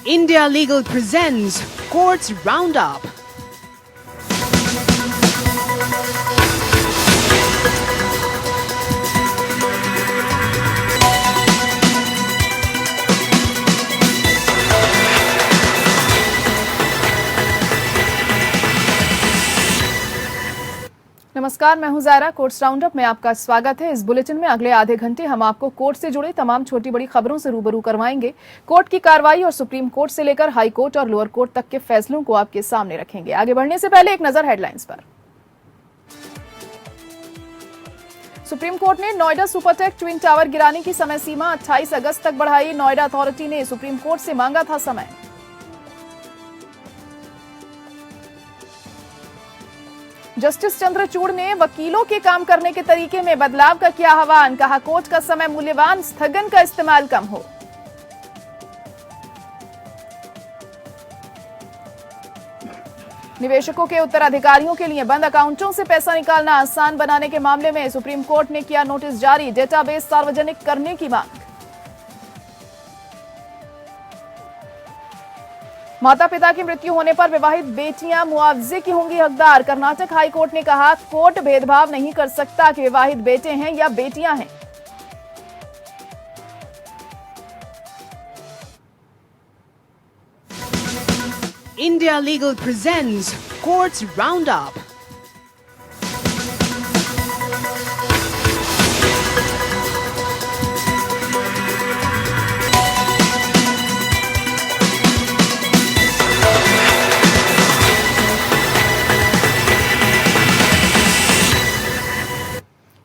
India Legal presents Courts Roundup. नमस्कार, मैं हूं ज़ायरा। कोर्ट्स राउंडअप में आपका स्वागत है। इस बुलेटिन में अगले आधे घंटे हम आपको कोर्ट से जुड़े तमाम छोटी बड़ी खबरों से रूबरू करवाएंगे। कोर्ट की कार्रवाई और सुप्रीम कोर्ट से लेकर हाई कोर्ट और लोअर कोर्ट तक के फैसलों को आपके सामने रखेंगे। आगे बढ़ने से पहले एक नजर हेडलाइंस पर। सुप्रीम कोर्ट ने नोएडा सुपरटेक ट्विन टावर गिराने की समय सीमा 28 अगस्त तक बढ़ाई। नोएडा अथॉरिटी ने सुप्रीम कोर्ट से मांगा था समय। जस्टिस चंद्रचूड़ ने वकीलों के काम करने के तरीके में बदलाव का किया आह्वान। कहा, कोर्ट का समय मूल्यवान, स्थगन का इस्तेमाल कम हो। निवेशकों के उत्तराधिकारियों के लिए बंद अकाउंटों से पैसा निकालना आसान बनाने के मामले में सुप्रीम कोर्ट ने किया नोटिस जारी। डेटाबेस सार्वजनिक करने की मांग। माता पिता की मृत्यु होने पर विवाहित बेटियां मुआवजे की होंगी हकदार। कर्नाटक हाई कोर्ट ने कहा, कोर्ट भेदभाव नहीं कर सकता कि विवाहित बेटे हैं या बेटियां हैं। India Legal presents Courts Roundup.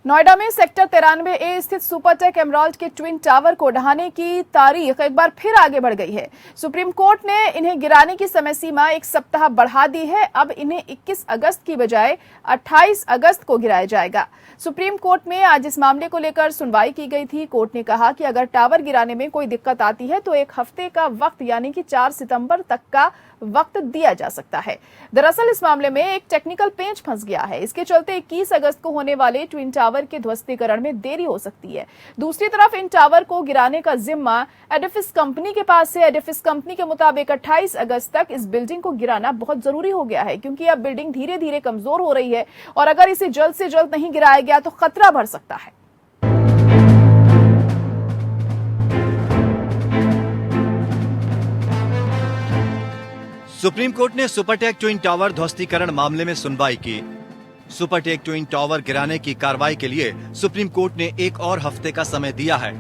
Noida में सेक्टर 93A स्थित सुपरटेक एमराल्ड के ट्विन टावर को ढहाने की तारीख एक बार फिर आगे बढ़ गई है। सुप्रीम कोर्ट ने इन्हें गिराने की समय सीमा एक सप्ताह बढ़ा दी है। अब इन्हें 21 अगस्त की बजाय 28 अगस्त को गिराया जाएगा। सुप्रीम कोर्ट में आज इस मामले को लेकर सुनवाई की गई थी। कोर्ट ने कहा कि अगर टावर गिराने में कोई दिक्कत आती है तो एक हफ्ते का वक्त यानी कि 4 सितंबर तक का वक्त दिया जा सकता है। दरअसल इस मामले में एक टेक्निकल पेंच फंस गया है। इसके चलते 21 अगस्त को होने वाले ट्विन टावर के ध्वस्तीकरण में देरी हो सकती है। दूसरी तरफ इन टावर को गिराने का जिम्मा एडिफिस कंपनी के पास है। एडिफिस कंपनी के मुताबिक 28 अगस्त तक इस बिल्डिंग को गिराना बहुत जरूरी हो गया है, क्योंकि अब बिल्डिंग धीरे धीरे कमजोर हो रही है और अगर इसे जल्द से जल्द नहीं गिराया गया तो खतरा बढ़ सकता है। सुप्रीम कोर्ट ने सुपरटेक ट्विन टावर ध्वस्तीकरण मामले में सुनवाई की। सुपरटेक ट्विन टावर गिराने की कार्रवाई के लिए सुप्रीम कोर्ट ने एक और हफ्ते का समय दिया है।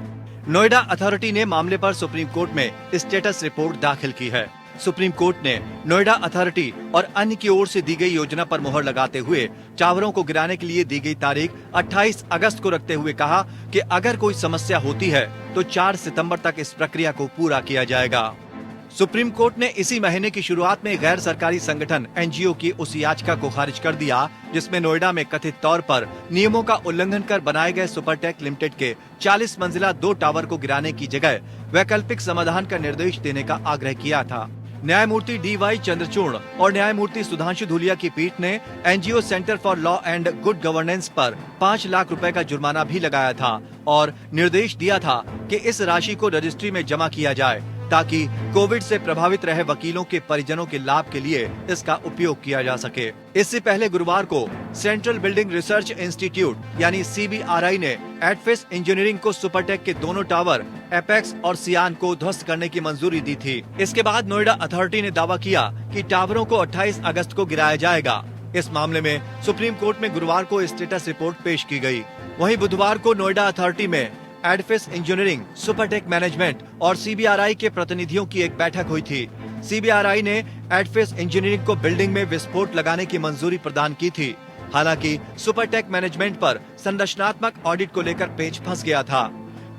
नोएडा अथॉरिटी ने मामले पर सुप्रीम कोर्ट में स्टेटस रिपोर्ट दाखिल की है। सुप्रीम कोर्ट ने नोएडा अथॉरिटी और अन्य की ओर से दी गई योजना पर मुहर लगाते हुए टावरों को गिराने के लिए दी गई तारीख 28 अगस्त को रखते हुए कहा कि अगर कोई समस्या होती है तो 4 सितंबर तक इस प्रक्रिया को पूरा किया जाएगा। सुप्रीम कोर्ट ने इसी महीने की शुरुआत में गैर सरकारी संगठन एनजीओ की उस याचिका को खारिज कर दिया जिसमें नोएडा में कथित तौर पर नियमों का उल्लंघन कर बनाए गए सुपरटेक लिमिटेड के 40 मंजिला 2 टावर को गिराने की जगह वैकल्पिक समाधान का निर्देश देने का आग्रह किया था। न्यायमूर्ति DY चंद्रचूड़ और न्यायमूर्ति सुधांशु धूलिया की पीठ ने NGO centre for law and good governance पर 5 लाख रुपए का जुर्माना भी लगाया था और निर्देश दिया था कि इस राशि को रजिस्ट्री में जमा किया जाए ताकि कोविड से प्रभावित रहे वकीलों के परिजनों के लाभ के लिए इसका उपयोग किया जा सके। इससे पहले गुरुवार को सेंट्रल बिल्डिंग रिसर्च इंस्टीट्यूट यानी CBRI ने एडफिस इंजीनियरिंग को सुपरटेक के दोनों टावर एपेक्स और सियान को ध्वस्त करने की मंजूरी दी थी। इसके बाद नोएडा अथॉरिटी ने दावा किया कि टावरों को 28 अगस्त को गिराया जाएगा। इस मामले में सुप्रीम कोर्ट में गुरुवार को स्टेटस रिपोर्ट पेश की गयी। वहीं बुधवार को नोएडा अथॉरिटी में एडफिस इंजीनियरिंग, सुपरटेक मैनेजमेंट और CBRI के प्रतिनिधियों की एक बैठक हुई थी। CBRI ने एडफिस इंजीनियरिंग को बिल्डिंग में विस्फोट लगाने की मंजूरी प्रदान की थी। हालांकि सुपरटेक मैनेजमेंट पर संरचनात्मक ऑडिट को लेकर पेच फंस गया था।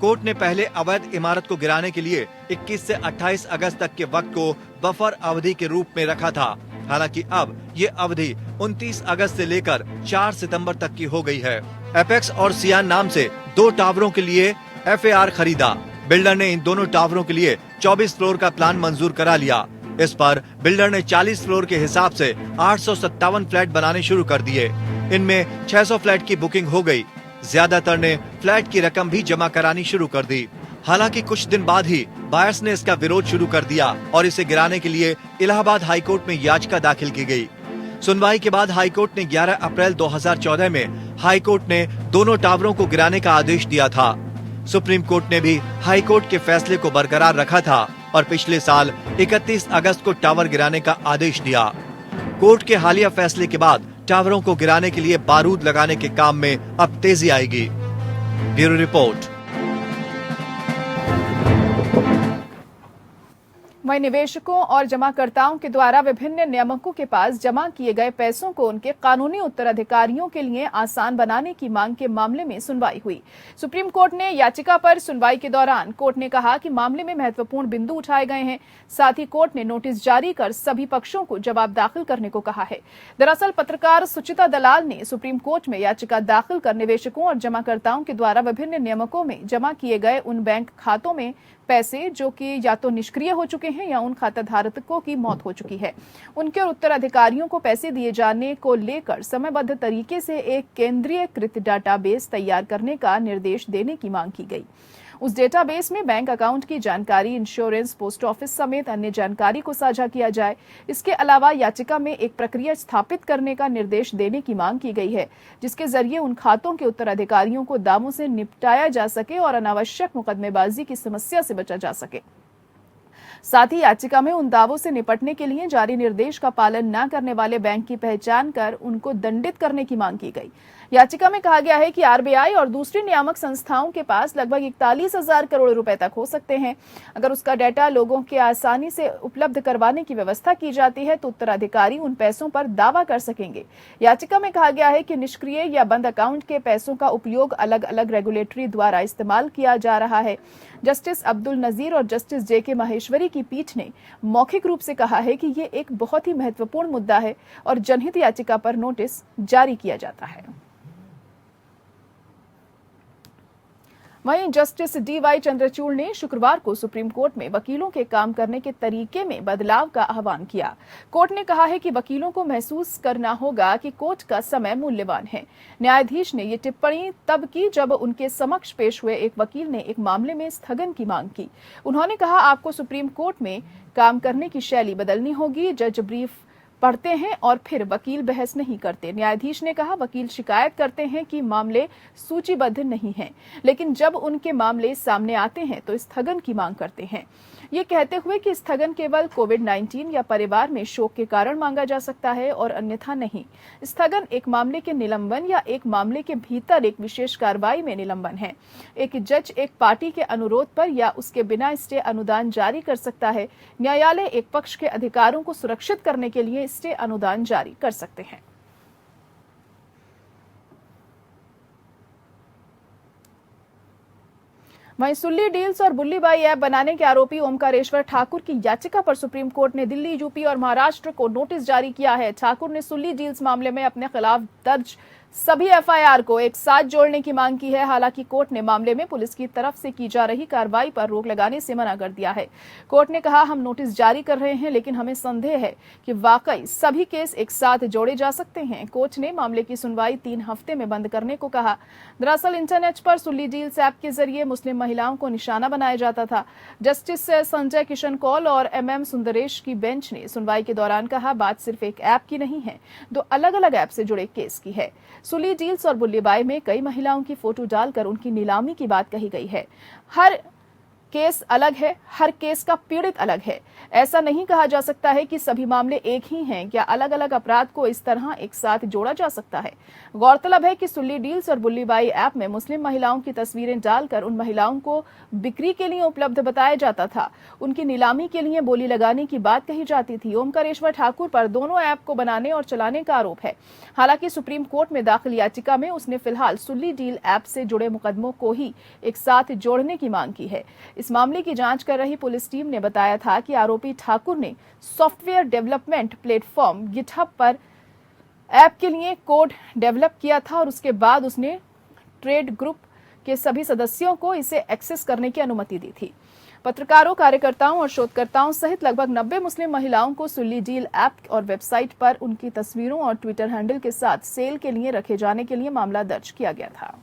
कोर्ट ने पहले अवैध इमारत को गिराने के लिए 21 से 28 अगस्त तक के वक्त को बफर अवधि के रूप में रखा था। हालांकि अब ये अवधि 29 अगस्त से लेकर 4 सितंबर तक की हो गई है। एपेक्स और सियान नाम से 2 टावरों के लिए FAR खरीदा। बिल्डर ने इन दोनों टावरों के लिए 24 फ्लोर का प्लान मंजूर करा लिया। इस पर बिल्डर ने 40 फ्लोर के हिसाब से 857 फ्लैट बनाने शुरू कर दिए। इनमें 600 फ्लैट की बुकिंग हो गई। ज्यादातर ने फ्लैट की रकम भी जमा करानी शुरू कर दी। हालांकि कुछ दिन बाद ही बायर्स ने इसका विरोध शुरू कर दिया और इसे गिराने के लिए इलाहाबाद हाईकोर्ट में याचिका दाखिल की गई। सुनवाई के बाद हाईकोर्ट ने 11 अप्रैल 2014 में हाईकोर्ट ने दोनों टावरों को गिराने का आदेश दिया था। सुप्रीम कोर्ट ने भी हाईकोर्ट के फैसले को बरकरार रखा था और पिछले साल 31 अगस्त को टावर गिराने का आदेश दिया। कोर्ट के हालिया फैसले के बाद टावरों को गिराने के लिए बारूद लगाने के काम में अब तेजी आएगी। Bureau report. वहीं निवेशकों और जमाकर्ताओं के द्वारा विभिन्न नियामकों के पास जमा किए गए पैसों को उनके कानूनी उत्तराधिकारियों के लिए आसान बनाने की मांग के मामले में सुनवाई हुई। सुप्रीम कोर्ट ने याचिका पर सुनवाई के दौरान कोर्ट ने कहा कि मामले में महत्वपूर्ण बिंदु उठाए गए हैं। साथ ही कोर्ट ने नोटिस जारी कर सभी पक्षों को जवाब दाखिल करने को कहा है। दरअसल पत्रकार सुचिता दलाल ने सुप्रीम कोर्ट में याचिका दाखिल कर निवेशकों और जमाकर्ताओं के द्वारा विभिन्न नियामकों में जमा किए गए उन बैंक खातों में पैसे जो कि या तो निष्क्रिय हो चुके हैं या उन खाता धारकों की मौत हो चुकी है, उनके उत्तराधिकारियों को पैसे दिए जाने को लेकर समयबद्ध तरीके से एक केंद्रीयकृत डाटाबेस तैयार करने का निर्देश देने की मांग की गई। उस डेटाबेस में बैंक अकाउंट की जानकारी, इंश्योरेंस, पोस्ट ऑफिस समेत अन्य जानकारी को साझा किया जाए। इसके अलावा याचिका में एक प्रक्रिया स्थापित करने का निर्देश देने की मांग की गई है, जिसके जरिए उन खातों के उत्तराधिकारियों को दावों से निपटाया जा सके और अनावश्यक मुकदमेबाजी की समस्या से बचा जा सके। साथ ही याचिका में उन दावों से निपटने के लिए जारी निर्देश का पालन न करने वाले बैंक की पहचान कर उनको दंडित करने की मांग की गई। याचिका में कहा गया है कि आरबीआई और दूसरी नियामक संस्थाओं के पास लगभग 41,000 करोड़ रुपए तक हो सकते हैं। अगर उसका डेटा लोगों के आसानी से उपलब्ध करवाने की व्यवस्था की जाती है तो उत्तराधिकारी उन पैसों पर दावा कर सकेंगे। याचिका में कहा गया है कि निष्क्रिय या बंद अकाउंट के पैसों का उपयोग अलग अलग रेगुलेटरी द्वारा इस्तेमाल किया जा रहा है। जस्टिस अब्दुल नजीर और जस्टिस जेके माहेश्वरी की पीठ ने मौखिक रूप से कहा है कि ये एक बहुत ही महत्वपूर्ण मुद्दा है और जनहित याचिका पर नोटिस जारी किया जाता है। वहीं जस्टिस डीवाई चंद्रचूड़ ने शुक्रवार को सुप्रीम कोर्ट में वकीलों के काम करने के तरीके में बदलाव का आह्वान किया। कोर्ट ने कहा है कि वकीलों को महसूस करना होगा कि कोर्ट का समय मूल्यवान है। न्यायाधीश ने ये टिप्पणी तब की जब उनके समक्ष पेश हुए एक वकील ने एक मामले में स्थगन की मांग की। उन्होंने कहा, आपको सुप्रीम कोर्ट में काम करने की शैली बदलनी होगी। जज ब्रीफ पढ़ते हैं और फिर वकील बहस नहीं करते। न्यायाधीश ने कहा, वकील शिकायत करते हैं कि मामले सूचीबद्ध नहीं हैं, लेकिन जब उनके मामले सामने आते हैं तो स्थगन की मांग करते हैं। ये कहते हुए कि स्थगन केवल कोविड-19 या परिवार में शोक के कारण मांगा जा सकता है और अन्यथा नहीं। स्थगन एक मामले के निलंबन या एक मामले के भीतर एक विशेष कार्रवाई में निलंबन है। एक जज एक पार्टी के अनुरोध पर या उसके बिना स्टे अनुदान जारी कर सकता है। न्यायालय एक पक्ष के अधिकारों को सुरक्षित करने के लिए स्टे अनुदान जारी कर सकते हैं। वहीं सुल्ली डील्स और बुल्लीबाई ऐप बनाने के आरोपी ओमकारेश्वर ठाकुर की याचिका पर सुप्रीम कोर्ट ने दिल्ली, यूपी और महाराष्ट्र को नोटिस जारी किया है। ठाकुर ने सुल्ली डील्स मामले में अपने खिलाफ दर्ज सभी एफआईआर को एक साथ जोड़ने की मांग की है। हालांकि कोर्ट ने मामले में पुलिस की तरफ से की जा रही कार्रवाई पर रोक लगाने से मना कर दिया है। कोर्ट ने कहा, हम नोटिस जारी कर रहे हैं, लेकिन हमें संदेह है कि वाकई सभी केस एक साथ जोड़े जा सकते हैं। कोर्ट ने मामले की सुनवाई 3 हफ्ते में बंद करने को कहा। दरअसल इंटरनेट पर सुल्ली डील्स ऐप के जरिए मुस्लिम महिलाओं को निशाना बनाया जाता था। जस्टिस संजय किशन कौल और MM सुंदरेश की बेंच ने सुनवाई के दौरान कहा, बात सिर्फ एक ऐप की नहीं है, 2 अलग-अलग ऐप से जुड़े केस की है। सुल्ली डील्स और बुल्लीबाई में कई महिलाओं की फोटो डालकर उनकी नीलामी की बात कही गई है। हर केस अलग है, हर केस का पीड़ित अलग है। ऐसा नहीं कहा जा सकता है कि सभी मामले एक ही हैं। क्या अलग अलग अपराध को इस तरह एक साथ जोड़ा जा सकता है? गौरतलब है कि सुल्ली डील्स और बुल्लीबाई ऐप में मुस्लिम महिलाओं की तस्वीरें डालकर उन महिलाओं को बिक्री के लिए उपलब्ध बताया जाता था। उनकी नीलामी के लिए बोली लगाने की बात कही जाती थी। ओमकारेश्वर ठाकुर पर दोनों ऐप को बनाने और चलाने का आरोप है। हालांकि सुप्रीम कोर्ट में दाखिल याचिका में उसने फिलहाल सुल्ली डील ऐप से जुड़े मुकदमों को ही एक साथ जोड़ने की मांग की है। इस मामले की जांच कर रही पुलिस टीम ने बताया था कि आरोपी ठाकुर ने सॉफ्टवेयर डेवलपमेंट प्लेटफॉर्म गिटहब पर ऐप के लिए कोड डेवलप किया था और उसके बाद उसने ट्रेड ग्रुप के सभी सदस्यों को इसे एक्सेस करने की अनुमति दी थी। पत्रकारों, कार्यकर्ताओं और शोधकर्ताओं सहित लगभग 90 मुस्लिम महिलाओं को सुल्ली डील ऐप और वेबसाइट पर उनकी तस्वीरों और ट्विटर हैंडल के साथ सेल के लिए रखे जाने के लिए मामला दर्ज किया गया था।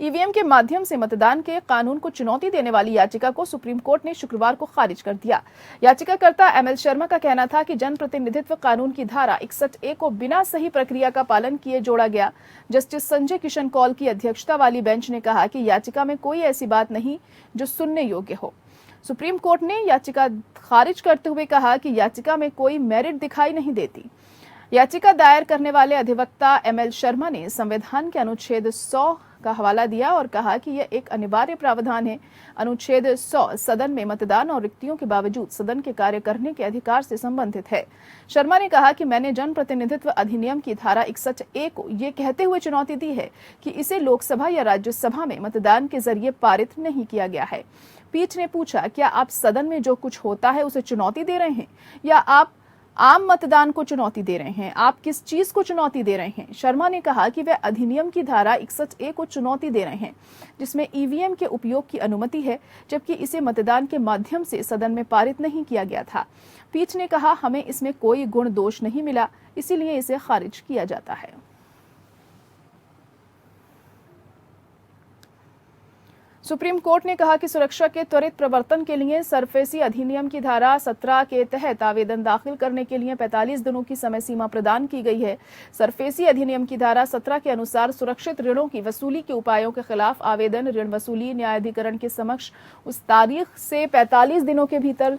ईवीएम के माध्यम से मतदान के कानून को चुनौती देने वाली याचिका को सुप्रीम कोर्ट ने शुक्रवार को खारिज कर दिया। याचिकाकर्ता एमएल शर्मा का कहना था कि जनप्रतिनिधित्व कानून की धारा 61A को बिना सही प्रक्रिया का पालन किए जोड़ा गया। जस्टिस संजय किशन कौल की अध्यक्षता वाली बेंच ने कहा कि याचिका में कोई ऐसी बात नहीं जो सुनने योग्य हो। सुप्रीम कोर्ट ने याचिका खारिज करते हुए कहा कि याचिका में कोई मेरिट दिखाई नहीं देती। याचिका दायर करने वाले अधिवक्ता एमएल शर्मा ने संविधान के अनुच्छेद 100 का हवाला दिया और कहा कि यह एक अनिवार्य प्रावधान है। अनुच्छेद 100 सदन में मतदान और रिक्तियों के बावजूद सदन के कार्य करने के अधिकार से संबंधित है। शर्मा ने कहा कि मैंने जनप्रतिनिधित्व अधिनियम की धारा 61A को ये कहते हुए चुनौती दी है कि इसे लोकसभा या राज्यसभा में मतदान के जरिए पारित नहीं किया गया है। पीठ ने पूछा, क्या आप सदन में जो कुछ होता है उसे चुनौती दे रहे हैं या आप आम मतदान को चुनौती दे रहे हैं? आप किस चीज को चुनौती दे रहे हैं? शर्मा ने कहा कि वे अधिनियम की धारा 61A को चुनौती दे रहे हैं, जिसमें ईवीएम के उपयोग की अनुमति है, जबकि इसे मतदान के माध्यम से सदन में पारित नहीं किया गया था। पीठ ने कहा, हमें इसमें कोई गुण दोष नहीं मिला, इसीलिए इसे खारिज किया जाता है। सुप्रीम कोर्ट ने कहा कि सुरक्षा के त्वरित प्रवर्तन के लिए सरफेसी अधिनियम की धारा 17 के तहत आवेदन दाखिल करने के लिए 45 दिनों की समय सीमा प्रदान की गई है। सरफेसी अधिनियम की धारा 17 के अनुसार सुरक्षित ऋणों की वसूली के उपायों के खिलाफ आवेदन ऋण वसूली न्यायाधिकरण के समक्ष उस तारीख से 45 दिनों के भीतर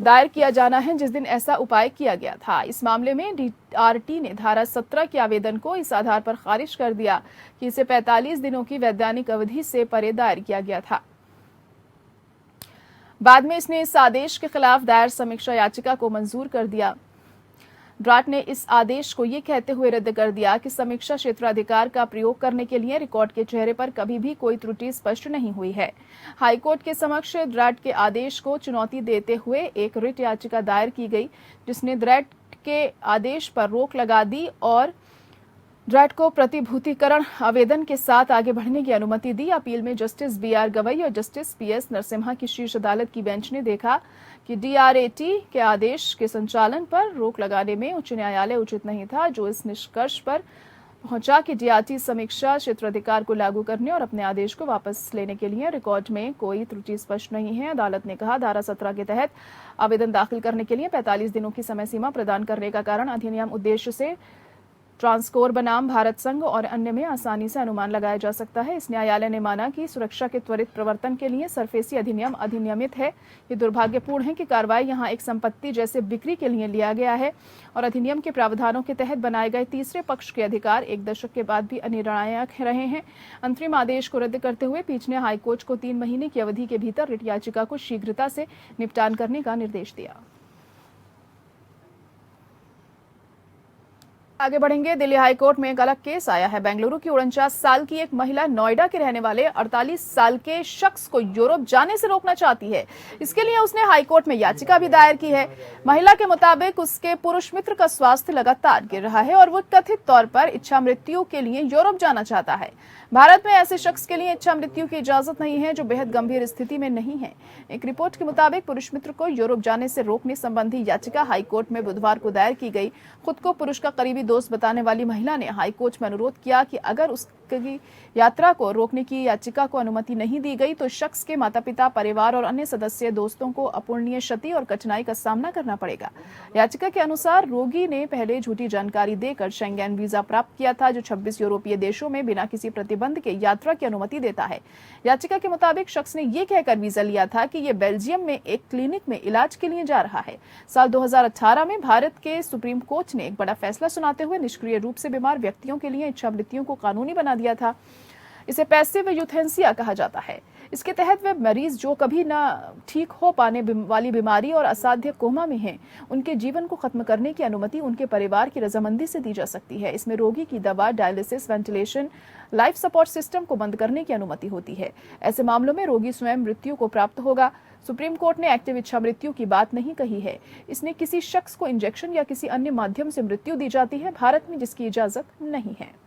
दायर किया जाना है जिस दिन ऐसा उपाय किया गया था। इस मामले में डीआरटी ने धारा 17 के आवेदन को इस आधार पर खारिज कर दिया कि इसे 45 दिनों की वैधानिक अवधि से परे दायर किया गया था। बाद में इसने इस आदेश के खिलाफ दायर समीक्षा याचिका को मंजूर कर दिया। ड्राट ने इस आदेश को ये कहते हुए रद्द कर दिया कि समीक्षा क्षेत्राधिकार का प्रयोग करने के लिए रिकॉर्ड के चेहरे पर कभी भी कोई त्रुटि स्पष्ट नहीं हुई है। हाईकोर्ट के समक्ष ड्राट के आदेश को चुनौती देते हुए एक रिट याचिका दायर की गई, जिसने ड्राट के आदेश पर रोक लगा दी और ड्राट को प्रतिभूतिकरण आवेदन के साथ आगे बढ़ने की अनुमति दी। अपील में जस्टिस बीआर गवई और जस्टिस पीएस नरसिम्हा की शीर्ष अदालत की बेंच ने देखा कि डीआरटी के आदेश के संचालन पर रोक लगाने में उच्च न्यायालय उचित नहीं था, जो इस निष्कर्ष पर पहुंचा कि डीआरटी समीक्षा क्षेत्राधिकार को लागू करने और अपने आदेश को वापस लेने के लिए रिकॉर्ड में कोई त्रुटि स्पष्ट नहीं है। अदालत ने कहा, धारा 17 के तहत आवेदन दाखिल करने के लिए 45 दिनों की समय सीमा प्रदान करने का कारण अधिनियम उद्देश्य से ट्रांसकोर बनाम भारत संघ और अन्य में आसानी से अनुमान लगाया जा सकता है। इस न्यायालय ने माना कि सुरक्षा के त्वरित प्रवर्तन के लिए सरफेसी अधिनियम अधिनियमित है। ये दुर्भाग्यपूर्ण है कि कार्रवाई यहाँ एक संपत्ति जैसे बिक्री के लिए लिया गया है और अधिनियम के प्रावधानों के तहत बनाए गए तीसरे पक्ष के अधिकार एक दशक के बाद भी अनिर्णायक रहे हैं। अंतरिम आदेश को रद्द करते हुए पीठ ने हाईकोर्ट को 3 महीने की अवधि के भीतर रिट याचिका को शीघ्रता से निपटान करने का निर्देश दिया। आगे बढ़ेंगे। दिल्ली हाईकोर्ट में एक अलग केस आया है। बेंगलुरु की 49 साल की एक महिला नोएडा के रहने वाले 48 साल के शख्स को यूरोप जाने से रोकना चाहती है। इसके लिए उसने हाईकोर्ट में याचिका भी दायर की है। महिला के मुताबिक उसके पुरुष मित्र का स्वास्थ्य लगातार गिर रहा है और वो कथित तौर पर इच्छा मृत्यु के लिए यूरोप जाना चाहता है। भारत में ऐसे शख्स के लिए इच्छा मृत्यु की इजाजत नहीं है जो बेहद गंभीर स्थिति में नहीं है। एक रिपोर्ट के मुताबिक पुरुष मित्र को यूरोप जाने से रोकने संबंधी याचिका हाईकोर्ट में बुधवार को दायर की गई। खुद को पुरुष का करीबी दोस्त बताने वाली महिला ने हाईकोर्ट में अनुरोध किया कि अगर उसकी यात्रा को रोकने की याचिका को अनुमति नहीं दी गई तो शख्स के माता पिता, परिवार और अन्य सदस्य दोस्तों को अपूरणीय क्षति और कठिनाई का सामना करना पड़ेगा। याचिका के अनुसार रोगी ने पहले झूठी जानकारी देकर शेंगेन वीजा प्राप्त किया था, जो 26 यूरोपीय देशों में बिना किसी प्रतिबंध के यात्रा की अनुमति देता है। याचिका के मुताबिक शख्स ने यह कहकर वीजा लिया था कि यह बेल्जियम में एक क्लिनिक में इलाज के लिए जा रहा है। साल 2018 में भारत के सुप्रीम कोर्ट ने एक बड़ा फैसला सुनाते हुए निष्क्रिय रूप से बीमार व्यक्तियों के लिए इच्छा मृत्यु को कानूनी बना दिया था। इसे पैसिव यूथेनेसिया कहा जाता है। इसके तहत वे मरीज जो कभी न ठीक हो पाने वाली बीमारी और असाध्य कोमा में हैं, उनके जीवन को खत्म करने की अनुमति उनके परिवार की रजामंदी से दी जा सकती है। इसमें रोगी की दवा, dialysis, ventilation, life support system को बंद करने की अनुमति होती है। ऐसे मामलों में रोगी स्वयं मृत्यु को प्राप्त होगा। सुप्रीम कोर्ट ने एक्टिव इच्छा मृत्यु की बात नहीं कही है। इसने किसी शख्स को इंजेक्शन या किसी अन्य माध्यम से मृत्यु दी जाती है, भारत में जिसकी इजाजत नहीं है।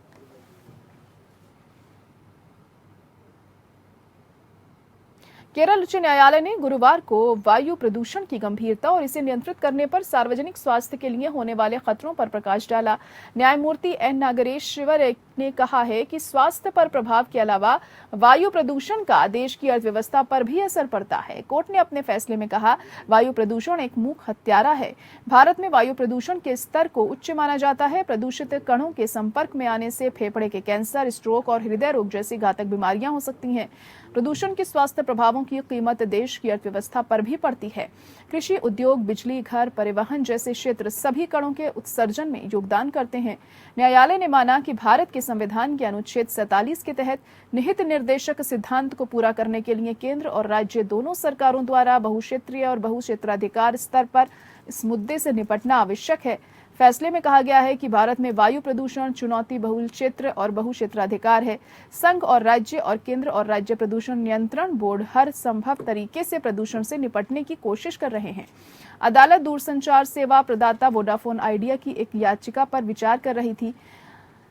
केरल उच्च न्यायालय ने गुरुवार को वायु प्रदूषण की गंभीरता और इसे नियंत्रित करने पर सार्वजनिक स्वास्थ्य के लिए होने वाले खतरों पर प्रकाश डाला। न्यायमूर्ति एन नागेश्वर ने कहा है कि स्वास्थ्य पर प्रभाव के अलावा वायु प्रदूषण का देश की अर्थव्यवस्था पर भी असर पड़ता है। कोर्ट ने अपने फैसले में कहा, वायु प्रदूषण एक मूक हत्यारा है। भारत में वायु प्रदूषण के स्तर को उच्च माना जाता है। प्रदूषित कणों के संपर्क में आने से फेफड़े के कैंसर, स्ट्रोक और हृदय रोग जैसी घातक बीमारियां हो सकती हैं। प्रदूषण के स्वास्थ्य प्रभावों की कीमत देश की अर्थव्यवस्था पर भी पड़ती है। कृषि, उद्योग, बिजली, घर, परिवहन जैसे क्षेत्र सभी कणों के उत्सर्जन में योगदान करते हैं। न्यायालय ने माना कि भारत के संविधान के अनुच्छेद 47 के तहत निहित निर्देशक सिद्धांत को पूरा करने के लिए केंद्र और राज्य दोनों सरकारों द्वारा बहुक्षेत्रीय और बहुक्षेत्राधिकार स्तर पर इस मुद्दे से निपटना आवश्यक है। फैसले में कहा गया है कि भारत में वायु प्रदूषण चुनौती बहुल क्षेत्र और बहुक्षेत्राधिकार है। संघ और राज्य और केंद्र और राज्य प्रदूषण नियंत्रण बोर्ड हर संभव तरीके से प्रदूषण से निपटने की कोशिश कर रहे हैं। अदालत दूरसंचार सेवा प्रदाता वोडाफोन आइडिया की एक याचिका पर विचार कर रही थी,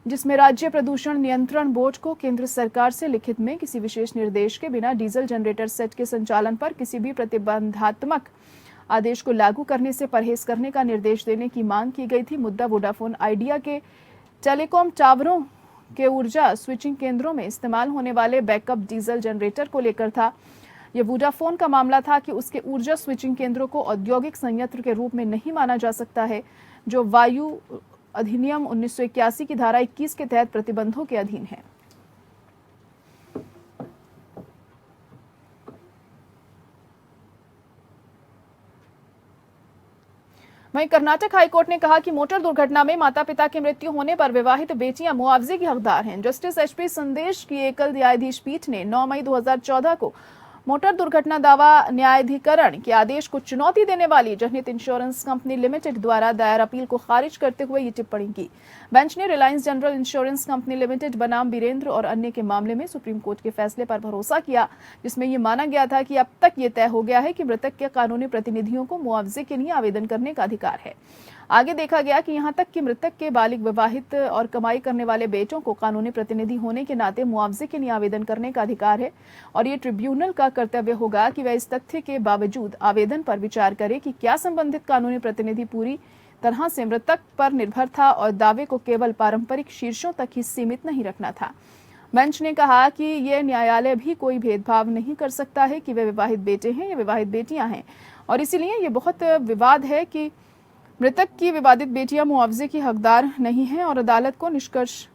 जिसमें राज्य प्रदूषण नियंत्रण बोर्ड को केंद्र सरकार से लिखित में किसी विशेष निर्देश के बिना डीजल जनरेटर सेट के संचालन पर किसी भी प्रतिबंधात्मक आदेश को लागू करने से परहेज करने का निर्देश देने की मांग की गई थी। मुद्दा वोडाफोन आइडिया के टेलीकॉम टावरों के ऊर्जा स्विचिंग केंद्रों में इस्तेमाल होने वाले बैकअप डीजल जनरेटर को लेकर था। यह वोडाफोन का मामला था कि उसके ऊर्जा स्विचिंग केंद्रों को औद्योगिक संयंत्र के रूप में नहीं माना जा सकता है, जो वायु अधिनियम 1981 की धारा 21 के तहत प्रतिबंधों के अधीन है। वहीं कर्नाटक हाईकोर्ट ने कहा कि मोटर दुर्घटना में माता पिता की मृत्यु होने पर विवाहित बेटियां मुआवजे की हकदार हैं। जस्टिस एचपी संदेश की एकल न्यायाधीश पीठ ने 9 मई 2014 को मोटर दुर्घटना दावा न्यायाधिकरण के आदेश को चुनौती देने वाली जनहित इंश्योरेंस कंपनी लिमिटेड द्वारा दायर अपील को खारिज करते हुए ये टिप्पणी की। बेंच ने Reliance general insurance company limited बनाम वीरेंद्र और अन्य के मामले में सुप्रीम कोर्ट के फैसले पर भरोसा किया, जिसमें ये माना गया था कि अब तक ये तय हो गया है कि मृतक के कानूनी प्रतिनिधियों को मुआवजे के लिए आवेदन करने का अधिकार है। आगे देखा गया कि यहां तक कि मृतक के बालिग विवाहित और कमाई करने वाले बेटों को कानूनी प्रतिनिधि होने के नाते मुआवजे के लिए आवेदन करने का अधिकार है और ये ट्रिब्यूनल का कर्तव्य होगा कि वह इस तथ्य के बावजूद आवेदन पर विचार करे कि क्या संबंधित कानूनी प्रतिनिधि पूरी तरह से मृतक पर निर्भर था और दावे को केवल पारंपरिक शीर्षों तक ही सीमित नहीं रखना था। बेंच ने कहा कि यह न्यायालय भी कोई भेदभाव नहीं कर सकता है कि वे विवाहित बेटे हैं या विवाहित बेटियां हैं और इसीलिए ये बहुत विवाद है कि मृतक की विवादित बेटियां मुआवजे की हकदार नहीं हैं और अदालत को निष्कर्ष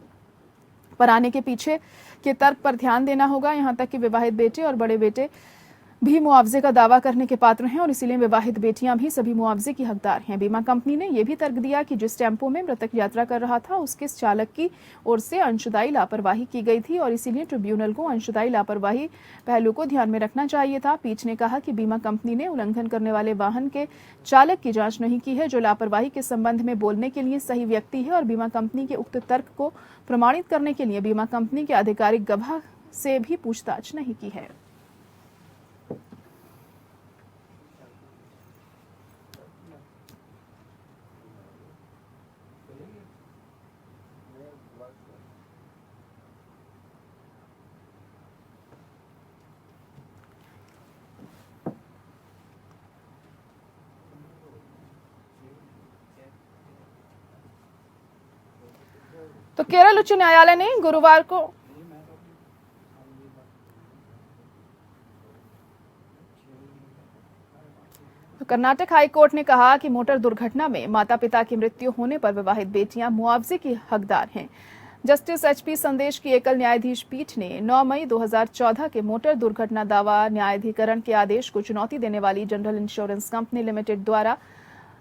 पर आने के पीछे के तर्क पर ध्यान देना होगा। यहां तक कि विवाहित बेटे और बड़े बेटे भी मुआवजे का दावा करने के पात्र हैं और इसीलिए विवाहित बेटियां भी सभी मुआवजे की हकदार हैं। बीमा कंपनी ने यह भी तर्क दिया कि जिस टेम्पो में मृतक यात्रा कर रहा था उसके चालक की ओर से अंशदायी लापरवाही की गई थी और इसीलिए ट्रिब्यूनल को अंशदायी लापरवाही पहलू को ध्यान में रखना चाहिए था। पीठ ने कहा कि बीमा कंपनी ने उल्लंघन करने वाले वाहन के चालक की जांच नहीं की है, जो लापरवाही के संबंध में बोलने के लिए सही व्यक्ति है और बीमा कंपनी के उक्त तर्क को प्रमाणित करने के लिए बीमा कंपनी के आधिकारिक गवाह से भी पूछताछ नहीं की है। तो केरल उच्च न्यायालय ने गुरुवार को कर्नाटक हाई कोर्ट ने कहा कि मोटर दुर्घटना में माता पिता की मृत्यु होने पर विवाहित बेटियां मुआवजे की हकदार हैं। जस्टिस एचपी संदेश की एकल न्यायाधीश पीठ ने 9 मई 2014 के मोटर दुर्घटना दावा न्यायाधिकरण के आदेश को चुनौती देने वाली जनरल इंश्योरेंस कंपनी लिमिटेड द्वारा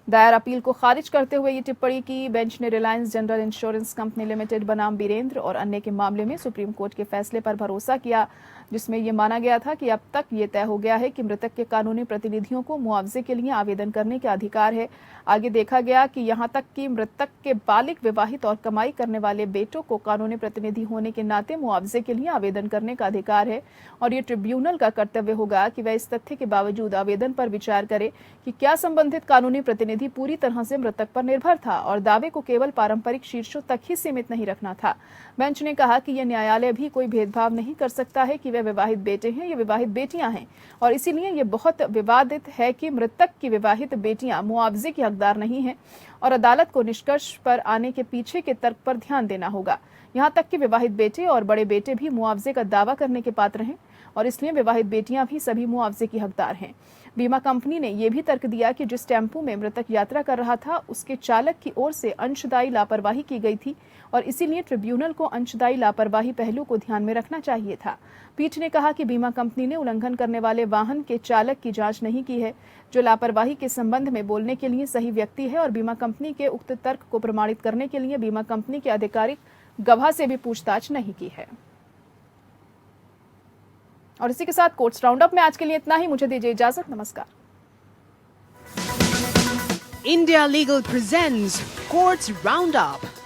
दायर अपील को खारिज करते हुए ये टिप्पणी की। बेंच ने Reliance general insurance company limited बनाम वीरेंद्र और अन्य के मामले में सुप्रीम कोर्ट के फैसले पर भरोसा किया, जिसमें यह माना गया था कि अब तक ये तय हो गया है कि मृतक के कानूनी प्रतिनिधियों को मुआवजे के लिए आवेदन करने का अधिकार है। आगे देखा गया कि यहां तक कि मृतक के बालिग विवाहित और कमाई करने वाले बेटों को कानूनी प्रतिनिधि होने के नाते मुआवजे के लिए आवेदन करने का अधिकार है और ये ट्रिब्यूनल का कर्तव्य होगा कि वह इस तथ्य के बावजूद आवेदन पर विचार करे कि क्या संबंधित कानूनी प्रतिनिधि पूरी तरह से मृतक पर निर्भर था और दावे को केवल पारंपरिक शीर्षों तक ही सीमित नहीं रखना था। बेंच ने कहा कि यह न्यायालय भी कोई भेदभाव नहीं कर सकता है कि वे विवाहित बेटे हैं या विवाहित बेटियां हैं और इसीलिए यह बहुत विवादित है कि मृतक की विवाहित बेटियां मुआवजे की हकदार नहीं हैं और अदालत को निष्कर्ष पर आने के पीछे के तर्क पर ध्यान देना होगा। यहाँ तक कि विवाहित बेटे और बड़े बेटे भी मुआवजे का दावा करने के पात्र हैं और इसलिए विवाहित बेटियां भी सभी मुआवजे की हकदार हैं। बीमा कंपनी ने यह भी तर्क दिया कि जिस टेम्पो में मृतक यात्रा कर रहा था उसके चालक की ओर से अंशदायी लापरवाही की गई थी और इसीलिए ट्रिब्यूनल को अंशदायी लापरवाही पहलू को ध्यान में रखना चाहिए था। पीठ ने कहा कि बीमा कंपनी ने उल्लंघन करने वाले वाहन के चालक की जांच नहीं की है, जो लापरवाही के संबंध में बोलने के लिए सही व्यक्ति है, और बीमा कंपनी के उक्त तर्क को प्रमाणित करने के लिए बीमा कंपनी के आधिकारिक गवाह से भी पूछताछ नहीं की है। और इसी के साथ कोर्ट्स राउंडअप में आज के लिए इतना ही। मुझे दीजिए इजाजत। नमस्कार। India Legal presents Courts Roundup.